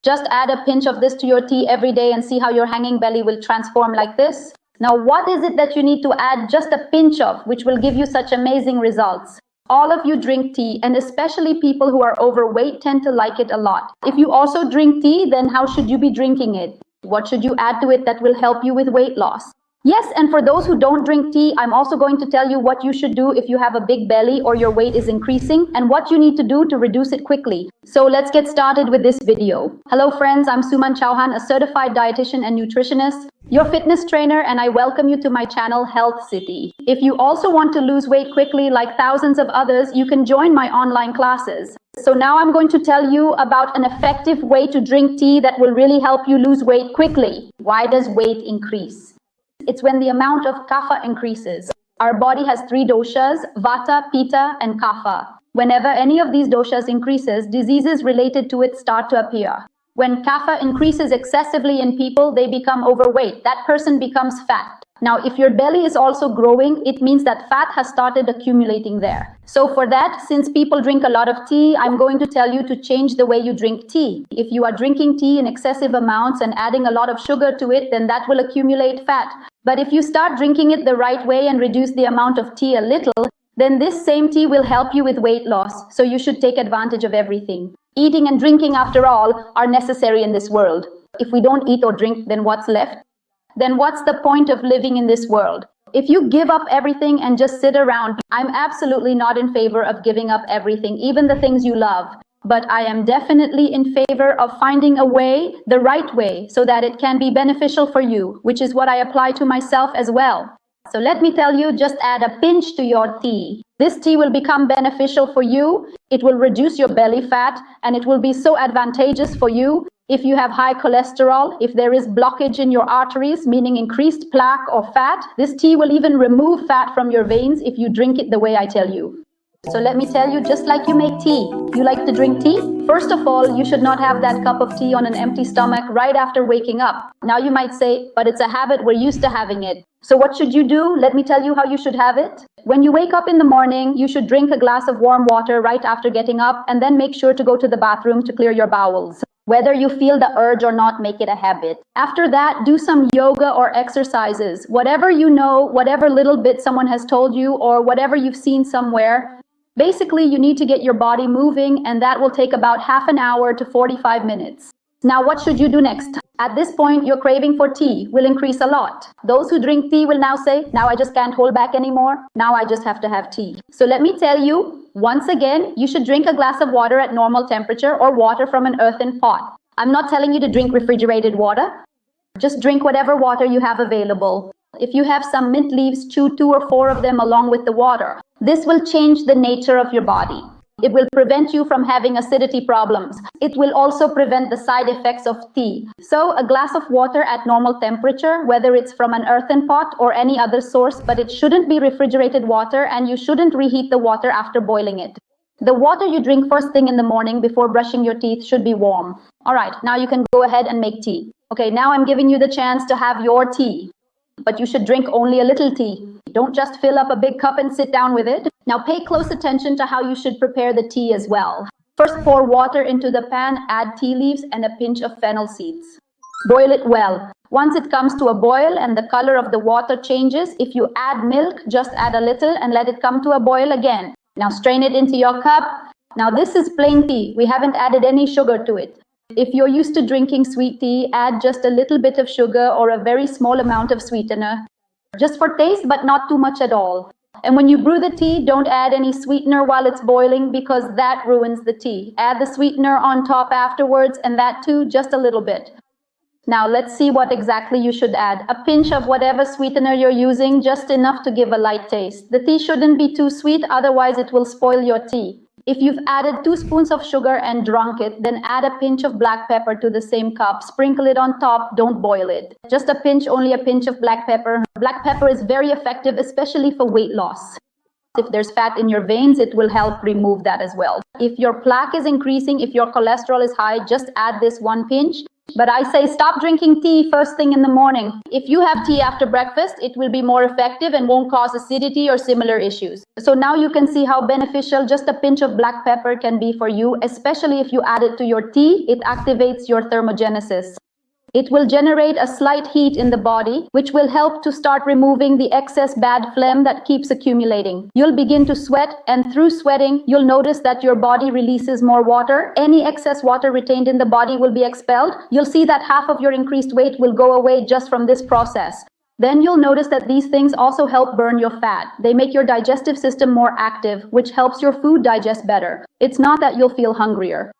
Just add a pinch of this to your tea every day and see how your hanging belly will transform like this. Now, what is it that you need to add just a pinch of, which will give you such amazing results? All of you drink tea, and especially people who are overweight tend to like it a lot. If you also drink tea, then how should you be drinking it? What should you add to it that will help you with weight loss? Yes, and for those who don't drink tea, I'm also going to tell you what you should do if you have a big belly or your weight is increasing and what you need to do to reduce it quickly. So let's get started with this video. Hello friends, I'm Suman Chauhan, a certified dietitian and nutritionist, your fitness trainer, and I welcome you to my channel Healthcity. If you also want to lose weight quickly like thousands of others, you can join my online classes. So now I'm going to tell you about an effective way to drink tea that will really help you lose weight quickly. Why does weight increase? It's when the amount of kapha increases. Our body has three doshas, vata, pitta, and kapha. Whenever any of these doshas increases, diseases related to it start to appear. When kapha increases excessively in people, they become overweight. That person becomes fat. Now, if your belly is also growing, it means that fat has started accumulating there. So for that, since people drink a lot of tea, I'm going to tell you to change the way you drink tea. If you are drinking tea in excessive amounts and adding a lot of sugar to it, then that will accumulate fat. But if you start drinking it the right way and reduce the amount of tea a little, then this same tea will help you with weight loss. So you should take advantage of everything. Eating and drinking, after all, are necessary in this world. If we don't eat or drink, then what's left? Then what's the point of living in this world? If you give up everything and just sit around, I'm absolutely not in favor of giving up everything, even the things you love. But I am definitely in favor of finding a way, the right way, so that it can be beneficial for you, which is what I apply to myself as well. So let me tell you, just add a pinch to your tea. This tea will become beneficial for you. It will reduce your belly fat, and it will be so advantageous for you. If you have high cholesterol, if there is blockage in your arteries, meaning increased plaque or fat, this tea will even remove fat from your veins if you drink it the way I tell you. So let me tell you, just like you make tea, you like to drink tea? First of all, you should not have that cup of tea on an empty stomach right after waking up. Now you might say, but it's a habit, we're used to having it. So what should you do? Let me tell you how you should have it. When you wake up in the morning, you should drink a glass of warm water right after getting up, and then make sure to go to the bathroom to clear your bowels. Whether you feel the urge or not, make it a habit. After that, do some yoga or exercises. Whatever you know, whatever little bit someone has told you, or whatever you've seen somewhere. Basically, you need to get your body moving, and that will take about half an hour to 45 minutes. Now, what should you do next? At this point, your craving for tea will increase a lot. Those who drink tea will now say, now I just can't hold back anymore. Now I just have to have tea. So let me tell you, once again, you should drink a glass of water at normal temperature or water from an earthen pot. I'm not telling you to drink refrigerated water. Just drink whatever water you have available. If you have some mint leaves, chew 2 or 4 of them along with the water. This will change the nature of your body. It will prevent you from having acidity problems. It will also prevent the side effects of tea. So a glass of water at normal temperature, whether it's from an earthen pot or any other source, but it shouldn't be refrigerated water, and you shouldn't reheat the water after boiling it. The water you drink first thing in the morning before brushing your teeth should be warm. All right, now you can go ahead and make tea. Okay, now I'm giving you the chance to have your tea. But you should drink only a little tea. Don't just fill up a big cup and sit down with it. Now pay close attention to how you should prepare the tea as well. First, pour water into the pan, add tea leaves and a pinch of fennel seeds. Boil it well. Once it comes to a boil and the color of the water changes, if you add milk, just add a little and let it come to a boil again. Now strain it into your cup. Now this is plain tea. We haven't added any sugar to it. If you're used to drinking sweet tea, add just a little bit of sugar or a very small amount of sweetener. Just for taste, but not too much at all. And when you brew the tea, don't add any sweetener while it's boiling because that ruins the tea. Add the sweetener on top afterwards, and that too, just a little bit. Now let's see what exactly you should add. A pinch of whatever sweetener you're using, just enough to give a light taste. The tea shouldn't be too sweet, otherwise it will spoil your tea. If you've added 2 spoons of sugar and drunk it, then add a pinch of black pepper to the same cup. Sprinkle it on top, don't boil it. Just a pinch, only a pinch of black pepper. Black pepper is very effective, especially for weight loss. If there's fat in your veins, it will help remove that as well. If your plaque is increasing, if your cholesterol is high, just add this 1 pinch. But I say stop drinking tea first thing in the morning. If you have tea after breakfast, it will be more effective and won't cause acidity or similar issues. So now you can see how beneficial just a pinch of black pepper can be for you, especially if you add it to your tea. It activates your thermogenesis. It will generate a slight heat in the body, which will help to start removing the excess bad phlegm that keeps accumulating. You'll begin to sweat, and through sweating, you'll notice that your body releases more water. Any excess water retained in the body will be expelled. You'll see that half of your increased weight will go away just from this process. Then you'll notice that these things also help burn your fat. They make your digestive system more active, which helps your food digest better. It's not that you'll feel hungrier.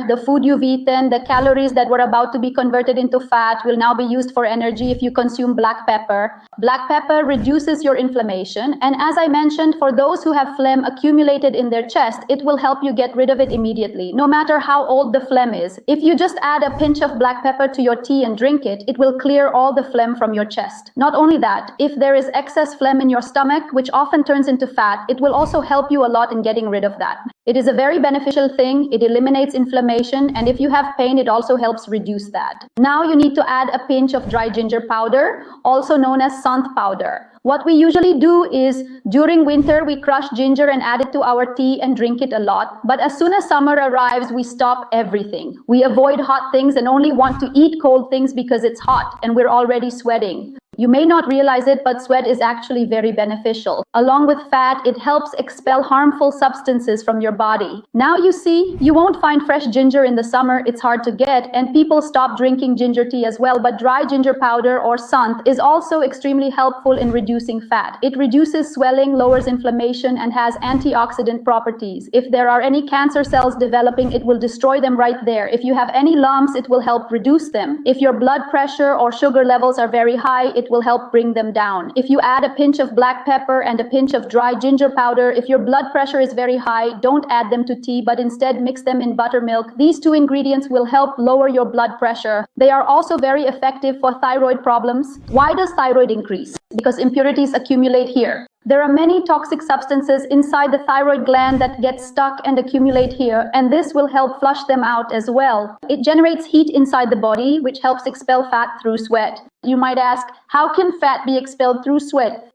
The food you've eaten, the calories that were about to be converted into fat will now be used for energy if you consume black pepper. Black pepper reduces your inflammation, and as I mentioned, for those who have phlegm accumulated in their chest, it will help you get rid of it immediately, no matter how old the phlegm is. If you just add a pinch of black pepper to your tea and drink it, it will clear all the phlegm from your chest. Not only that, if there is excess phlegm in your stomach, which often turns into fat, it will also help you a lot in getting rid of that. It is a very beneficial thing. It eliminates inflammation, and if you have pain, it also helps reduce that. Now you need to add a pinch of dry ginger powder, also known as sant powder. What we usually do is, during winter, we crush ginger and add it to our tea and drink it a lot. But as soon as summer arrives, we stop everything. We avoid hot things and only want to eat cold things because it's hot and we're already sweating. You may not realize it, but sweat is actually very beneficial. Along with fat, it helps expel harmful substances from your body. Now you see, you won't find fresh ginger in the summer. It's hard to get, and people stop drinking ginger tea as well. But dry ginger powder or sant is also extremely helpful in reducing fat. It reduces swelling, lowers inflammation, and has antioxidant properties. If there are any cancer cells developing, it will destroy them right there. If you have any lumps, it will help reduce them. If your blood pressure or sugar levels are very high, it will help bring them down. If you add a pinch of black pepper and a pinch of dry ginger powder, if your blood pressure is very high, don't add them to tea, but instead mix them in buttermilk. These two ingredients will help lower your blood pressure. They are also very effective for thyroid problems. Why does thyroid increase? Because impurities accumulate here. There are many toxic substances inside the thyroid gland that get stuck and accumulate here, and this will help flush them out as well. It generates heat inside the body, which helps expel fat through sweat. You might ask, how can fat be expelled through sweat?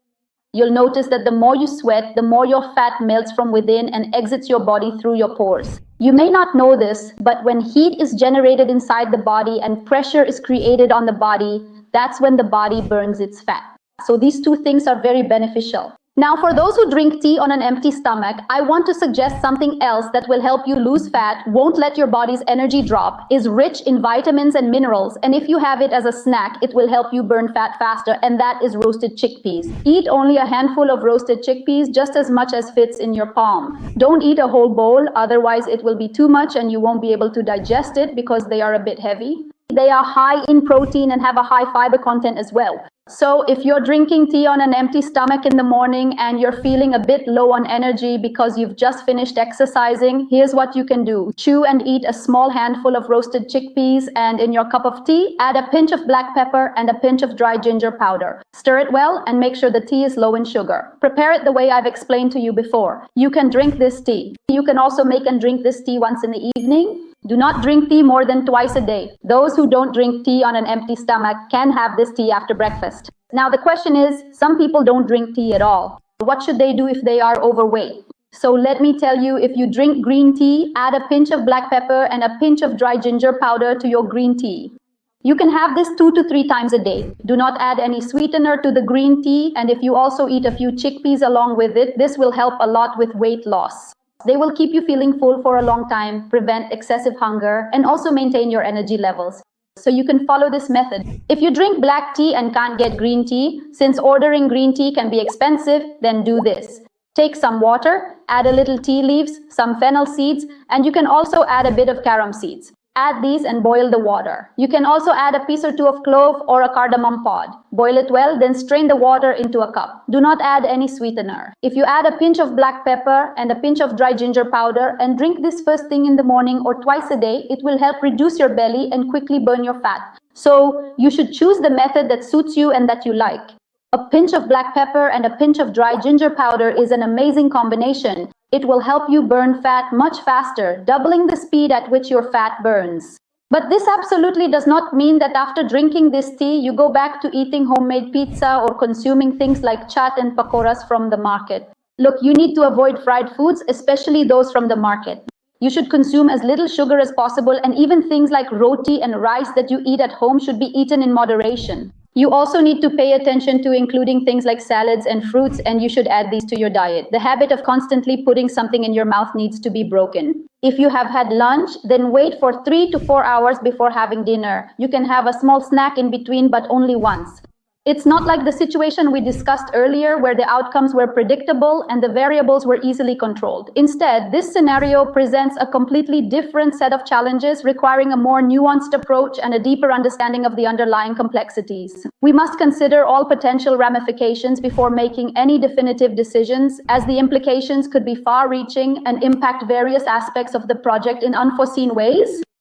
You'll notice that the more you sweat, the more your fat melts from within and exits your body through your pores. You may not know this, but when heat is generated inside the body and pressure is created on the body, that's when the body burns its fat. So these two things are very beneficial. Now, for those who drink tea on an empty stomach, I want to suggest something else that will help you lose fat, won't let your body's energy drop, is rich in vitamins and minerals, and if you have it as a snack, it will help you burn fat faster, and that is roasted chickpeas. Eat only a handful of roasted chickpeas, just as much as fits in your palm. Don't eat a whole bowl, otherwise it will be too much and you won't be able to digest it because they are a bit heavy. They are high in protein and have a high fiber content as well. So if you're drinking tea on an empty stomach in the morning and you're feeling a bit low on energy because you've just finished exercising, here's what you can do. Chew and eat a small handful of roasted chickpeas, and in your cup of tea, add a pinch of black pepper and a pinch of dry ginger powder. Stir it well and make sure the tea is low in sugar. Prepare it the way I've explained to you before. You can drink this tea. You can also make and drink this tea once in the evening. Do not drink tea more than twice a day. Those who don't drink tea on an empty stomach can have this tea after breakfast. Now the question is, some people don't drink tea at all. What should they do if they are overweight? So let me tell you, if you drink green tea, add a pinch of black pepper and a pinch of dry ginger powder to your green tea. You can have this 2 to 3 times a day. Do not add any sweetener to the green tea, and if you also eat a few chickpeas along with it, this will help a lot with weight loss. They will keep you feeling full for a long time, prevent excessive hunger, and also maintain your energy levels. So you can follow this method. If you drink black tea and can't get green tea, since ordering green tea can be expensive, then do this. Take some water, add a little tea leaves, some fennel seeds, and you can also add a bit of carom seeds. Add these and boil the water. You can also add a piece or two of clove or a cardamom pod. Boil it well, then strain the water into a cup. Do not add any sweetener. If you add a pinch of black pepper and a pinch of dry ginger powder and drink this first thing in the morning or twice a day, it will help reduce your belly and quickly burn your fat. So you should choose the method that suits you and that you like. A pinch of black pepper and a pinch of dry ginger powder is an amazing combination. It will help you burn fat much faster, doubling the speed at which your fat burns. But this absolutely does not mean that after drinking this tea, you go back to eating homemade pizza or consuming things like chaat and pakoras from the market. Look, you need to avoid fried foods, especially those from the market. You should consume as little sugar as possible, and even things like roti and rice that you eat at home should be eaten in moderation. You also need to pay attention to including things like salads and fruits, and you should add these to your diet. The habit of constantly putting something in your mouth needs to be broken. If you have had lunch, then wait for 3 to 4 hours before having dinner. You can have a small snack in between, but only once. It's not like the situation we discussed earlier where the outcomes were predictable and the variables were easily controlled. Instead, this scenario presents a completely different set of challenges requiring a more nuanced approach and a deeper understanding of the underlying complexities. We must consider all potential ramifications before making any definitive decisions, as the implications could be far-reaching and impact various aspects of the project in unforeseen ways.